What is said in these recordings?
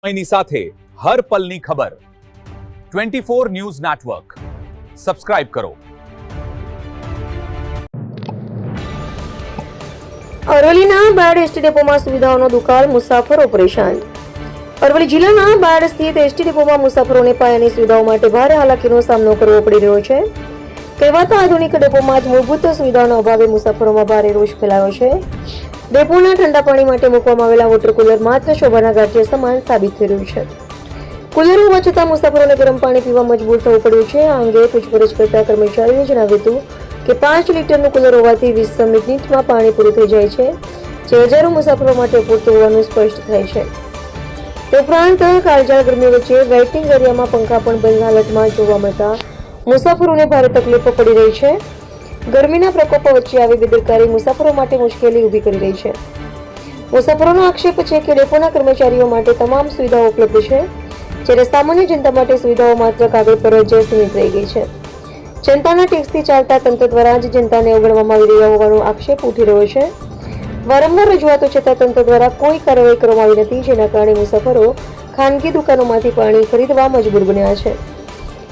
સમયની સાથે હર પલની ખબર 24 ન્યૂઝ નેટવર્ક સબસ્ક્રાઇબ કરો। અરવલ્લીના બાયડ એસટી ડેપોમાં સુવિધાઓનો દુકાળ, મુસાફરો પરેશાન। અરવલ્લી જિલ્લાના બાયડ સ્થિત એસટી ડેપોમાં મુસાફરોને પાયાની સુવિધાઓ માટે ભારે હાલાકીનો સામનો કરવો પડી રહ્યો છે। કહેવાતા આધુનિક ડેપોમાં જ મૂળભૂત સુવિધાઓના અભાવે મુસાફરોમાં ભારે રોષ ફેલાયો છે। ડેપોના ઠંડા પાણી માટે મૂકવામાં આવેલા વોટર કુલર માત્ર શોભાના ગાંઠિયા સમાન સાબિત થઈ રહ્યું છે। કુલર હોવા છતાં મુસાફરોને ગરમ પાણી પીવા મજબૂર થવું પડ્યું છે। આ અંગે પૂછપરછ કરતા કર્મચારીએ જણાવ્યું હતું કે 5 લીટરનું કુલર હોવાથી 20 મિનિટમાં પાણી પૂરું થઈ જાય છે, જે હજારો મુસાફરો માટે પૂરતું હોવાનું સ્પષ્ટ થાય છે। તે ઉપરાંત કાળઝાળ ગરમી વચ્ચે વેઇટિંગ એરિયામાં પંખા પણ બંધ હાલતમાં જોવા મળતા મુસાફરોને ભારે તકલીફો પડી રહી છે। ગરમીના પ્રકોપ વચ્ચે આવી બેદરકારી મુસાફરો માટે મુશ્કેલી ઊભી કરી રહી છે। મુસાફરોનો આક્ષેપ છે કે ડેપોના કર્મચારીઓ માટે તમામ સુવિધાઓ ઉપલબ્ધ છે, જ્યારે સામાન્ય જનતા માટે સુવિધાઓ માત્ર કાગળ પર જ સીમિત રહી ગઈ છે। જનતાના ટેક્સથી ચાલતા તંત્ર દ્વારા જ જનતાને અવગણવામાં આવી રહ્યા હોવાનો આક્ષેપ ઉઠી રહ્યો છે। વારંવાર રજૂઆતો છતાં તંત્ર દ્વારા કોઈ કાર્યવાહી કરવામાં આવી નથી, જેના કારણે મુસાફરો ખાનગી દુકાનોમાંથી પાણી ખરીદવા મજબૂર બન્યા છે।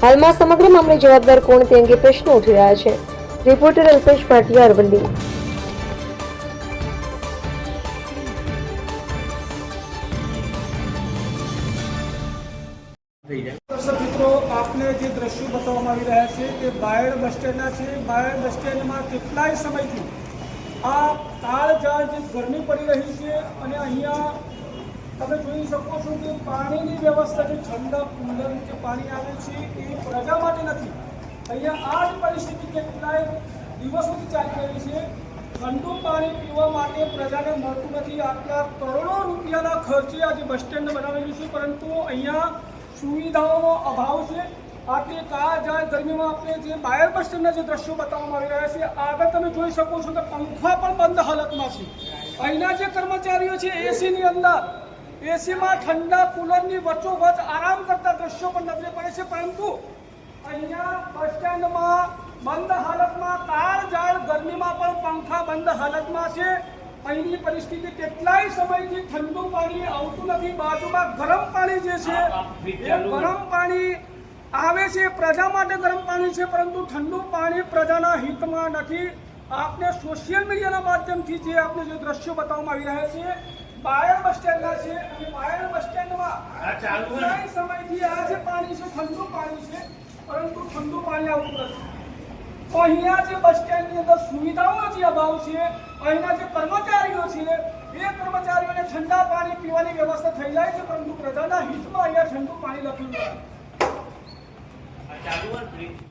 હાલમાં સમગ્ર મામલે જવાબદાર કોણ તે અંગે પ્રશ્નો ઉઠી રહ્યા છે। રિપોર્ટર અલ્પેશ ભાટિયા, અરવલ્લી। દર્શક મિત્રો, આપને જે દ્રશ્યો બતાવવામાં આવી રહ્યા છે તે બાયડ બસ સ્ટેન્ડના છે। બાયડ બસ સ્ટેન્ડમાં કેટલાય સમયથી આ કાળઝાળ જે ગરમી પડી રહી છે અને અહીંયા તમે જોઈ શકો છો કે પાણીની વ્યવસ્થા, જે ઠંડા કુલરનું જે પાણી આવે છે એ પ્રજા માટે નથી। અહીંયા આ જ પરિસ્થિતિ કેટલાય દિવસોથી ચાલી રહી છે। ઠંડુ પાણી પીવા માટે પ્રજાને મળતું નથી। આટલા કરોડો રૂપિયાના ખર્ચે આજે બસ સ્ટેન્ડ બનાવેલું છે, પરંતુ અહીંયા સુવિધાઓનો અભાવ છે। આટલી કાળઝાળ ગરમીમાં આપણે જે બાયડ બસ સ્ટેન્ડના જે દ્રશ્યો બતાવવામાં આવી રહ્યા છે, આગળ તમે જોઈ શકો છો કે પંખા પણ બંધ હાલતમાં છે। અહીંના જે કર્મચારીઓ છે એસીની અંદર, એસીમાં ઠંડા કુલરની વચ્ચોવચ્ચ આરામ કરતા દ્રશ્યો પણ નજરે પડે છે, પરંતુ અહીંયા બસ સ્ટેન્ડમાં બંધ હાલતમાં, કાળઝાળ ગરમીમાં પણ પંખા બંધ હાલતમાં છે। અહીંની પરિસ્થિતિ કેટલાય સમયથી ઠંડુ પાણી આવતું નથી। બાજુમાં ગરમ પાણી જે છે એ ગરમ પાણી આવે છે, પ્રજા માટે ગરમ પાણી છે, પરંતુ ઠંડુ પાણી પ્રજાના હિતમાં નથી। આપને સોશિયલ મીડિયાના માધ્યમથી જે આપને જે દ્રશ્યો બતાવવામાં આવી રહ્યા છે બાયડ બસ સ્ટેન્ડના છે, અને બાયડ બસ સ્ટેન્ડમાં કેટલાય સમયથી આ જે પાણી છે ઠંડુ પાણી છે, પરંતુ ઠંડુ પાણી આવતું નથી। તો અહીંયા જે બસ સ્ટેન્ડની અંદર સુવિધાઓનો જે અભાવ છે, અહીંના જે કર્મચારીઓ છે એ કર્મચારીઓને ઠંડા પાણી પીવાની વ્યવસ્થા થઈ જાય છે, પરંતુ પ્રજાના હિતમાં અહીંયા ઠંડુ પાણી લખ્યું નથી।